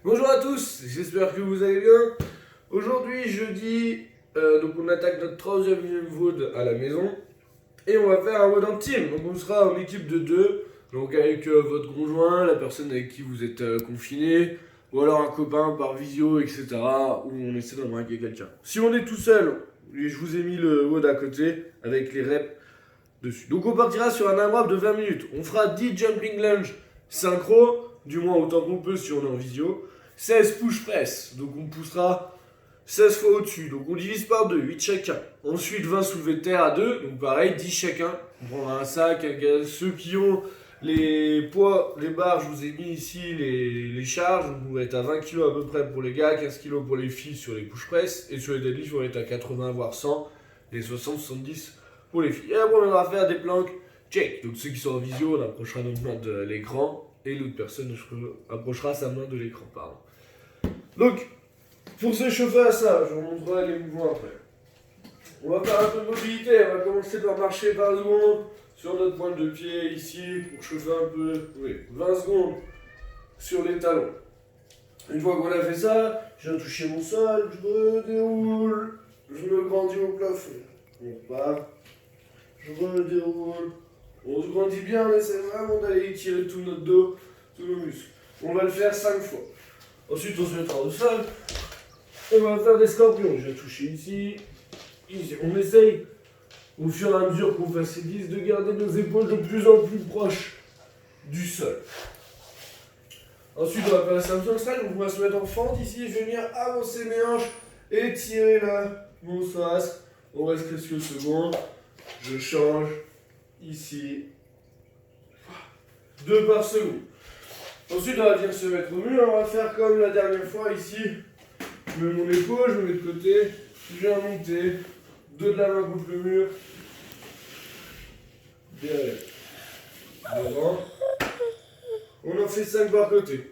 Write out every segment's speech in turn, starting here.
Bonjour à tous, j'espère que vous allez bien. Aujourd'hui, jeudi, donc on attaque notre troisième WOD à la maison. Et on va faire un WOD en team. Donc on sera en équipe de deux. Donc avec votre conjoint, la personne avec qui vous êtes confiné, ou alors un copain par visio, etc. Où on essaie d'en braquer quelqu'un. Si on est tout seul, je vous ai mis le WOD à côté avec les reps dessus. Donc on partira sur un AMRAP de 20 minutes. On fera 10 jumping lunge synchro, du moins autant qu'on peut si on est en visio. 16 push press, donc on poussera 16 fois au-dessus, donc on divise par 2, 8 chacun. Ensuite 20 soulevés de terre à 2, donc pareil, 10 chacun. On prendra un sac, un gaz. Ceux qui ont les poids, les barres, je vous ai mis ici les charges, donc on va être à 20 kg à peu près pour les gars, 15 kg pour les filles sur les push press, et sur les deadlifts on va être à 80 voire 100, et 60-70 pour les filles. Et après on viendra faire des planques check, donc ceux qui sont en visio, on approchera notre main de l'écran, et l'autre personne approchera sa main de l'écran, pardon. Donc, pour s'échauffer à ça, je vous montrerai les mouvements après. On va faire un peu de mobilité, on va commencer par marcher 20 secondes sur notre pointe de pied ici, pour chauffer un peu. Oui, 20 secondes sur les talons. Une fois qu'on a fait ça, je viens toucher mon sol, je redéroule, je me grandis au plafond. On repart, je redéroule. On se grandit bien, on essaie vraiment d'aller étirer tout notre dos, tous nos muscles. On va le faire 5 fois. Ensuite, on se mettra au sol. Et on va faire des scorpions. Je vais toucher ici, ici. On essaye, au fur et à mesure qu'on facilite, de garder nos épaules de plus en plus proches du sol. Ensuite, on va faire la Samsung style. Donc, on va se mettre en fente ici. Je vais venir avancer mes hanches et tirer là mon psoas. On reste quelques secondes. Je change ici. 2 par seconde. Ensuite, on va venir se mettre au mur. On va faire comme la dernière fois ici. Je mets mon épaule, je me mets de côté. Je viens monter. 2 de la main contre le mur. Derrière. Devant. On en fait 5 par côté.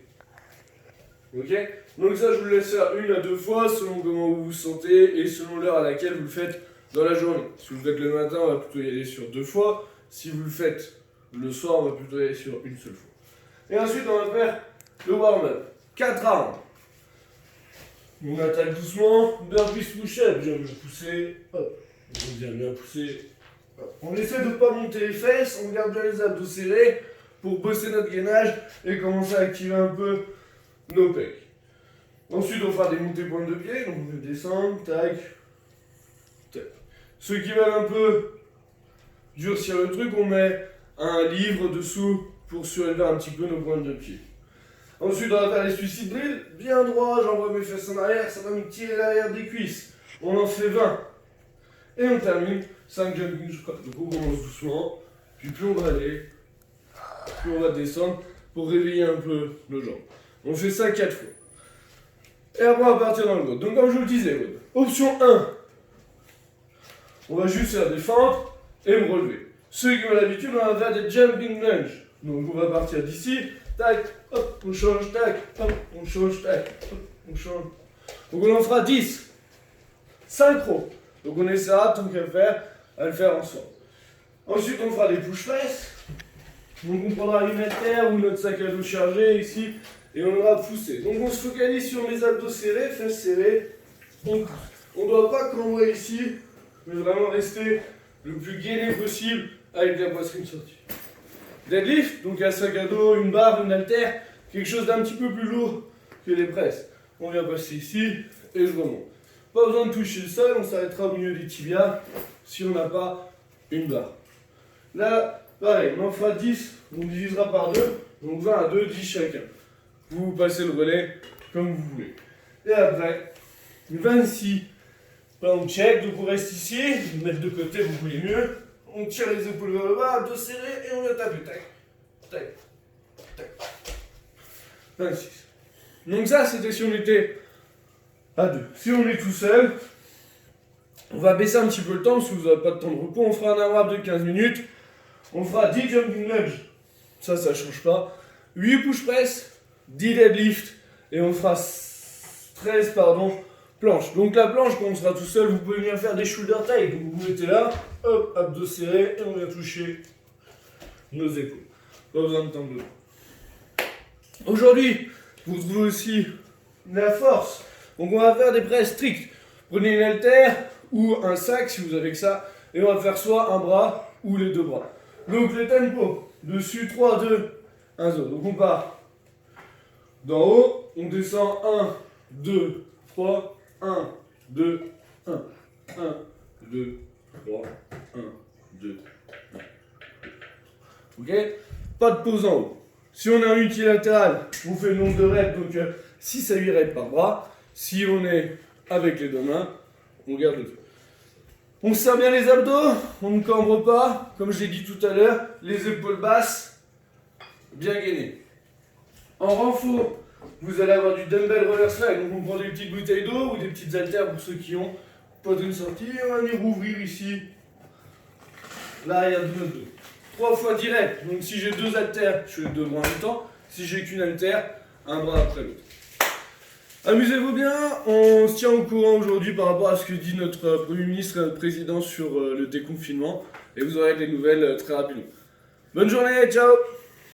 Ok? Donc ça, je vous laisse faire 1 à 2 fois selon comment vous vous sentez et selon l'heure à laquelle vous le faites dans la journée. Si vous le faites le matin, on va plutôt y aller sur 2 fois. Si vous le faites le soir, on va plutôt y aller sur 1 seule fois. Et ensuite, on va faire le warm-up. 4 rounds. On attaque doucement. Burpees push-up. Je viens me pousser. Hop. On vient bien pousser. Hop. On essaie de ne pas monter les fesses. On garde bien les abdos serrés pour bosser notre gainage et commencer à activer un peu nos pecs. Ensuite, on fera des montées pointes de pied. Donc, on va descendre. Tac. Tac. Ceux qui veulent un peu durcir le truc, on met un livre dessous pour surélever un petit peu nos pointes de pied. Ensuite, on va faire les suicide drills, bien droit, j'envoie mes fesses en arrière, ça va me tirer l'arrière des cuisses. On en fait 20. Et on termine 5 jumping squats. Donc on commence doucement, puis plus on va aller, plus on va descendre pour réveiller un peu nos jambes. On fait ça 4 fois. Et après on va partir dans le WOD. Donc comme je vous le disais, option 1, on va juste faire des fentes et me relever. Ceux qui ont l'habitude, on va faire des jumping lunge. Donc on va partir d'ici, tac, hop, on change, tac, hop, on change, tac, hop, on change. Donc on en fera 10. Synchro. Donc on essaiera, tant qu'à faire, à le faire ensemble. Ensuite on fera des push press. Donc on prendra une haltère ou notre sac à dos chargé ici et on aura poussé. Donc on se focalise sur les abdos serrés, fesses serrées. On pousse. On ne doit pas cambrer ici, mais vraiment rester le plus gainé possible avec la poitrine sortie. Deadlift, donc un sac à dos, une barre, une haltère, quelque chose d'un petit peu plus lourd que les presses. On vient passer ici et je remonte. Pas besoin de toucher le sol, on s'arrêtera au milieu des tibias si on n'a pas une barre. Là, pareil, on en fera 10, on divisera par 2, donc 20 à 2, 10 chacun. Vous passez le relais comme vous voulez. Et après, 26 on check, donc on reste ici, mettre de côté, vous voulez mieux. On tire les épaules vers le bas, abdos serrés et on vient taper. Tac, tac, tac. 26. Donc ça, c'était si on était à 2. Si on est tout seul, on va baisser un petit peu le temps, parce que vous n'avez pas de temps de repos. On fera un AMRAP de 15 minutes. On fera 10 jumping lunge. Ça change pas. 8 push press, 10 deadlift. Et on fera 13, planches. Donc la planche, quand on sera tout seul, vous pouvez venir faire des shoulder taille. Donc vous mettez là, hop, abdos serrés, et on vient toucher nos épaules. Pas besoin de temps de. Aujourd'hui, Vous trouvez aussi la force. Donc on va faire des presses strictes. Prenez une haltère ou un sac si vous avez que ça, et on va faire soit un bras ou les deux bras. Donc le tempo, dessus 3, 2, 1, 0. Donc on part d'en haut, on descend 1, 2, 3, 1, 2, 1, 1, 2, 3, 1, 2, 1. Ok? Pas de pause en haut. Si on a un unilatéral, on fait le nombre de reps, donc 6 à 8 reps par bras. Si on est avec les deux mains, on garde le tout. On serre bien les abdos, on ne cambre pas, comme je l'ai dit tout à l'heure, les épaules basses, bien gainées. En renfort, vous allez avoir du dumbbell roller slide, donc on prend des petites bouteilles d'eau ou des petites haltères pour ceux qui ont pas d'une sortie, on va venir ouvrir ici l'arrière de notre dos. 3 fois 10 reps, donc si j'ai 2 haltères, je fais les 2 bras en même temps, si j'ai qu'une haltère, un bras après l'autre. Amusez-vous bien, on se tient au courant aujourd'hui par rapport à ce que dit notre Premier ministre et notre Président sur le déconfinement, et vous aurez des nouvelles très rapidement. Bonne journée, ciao!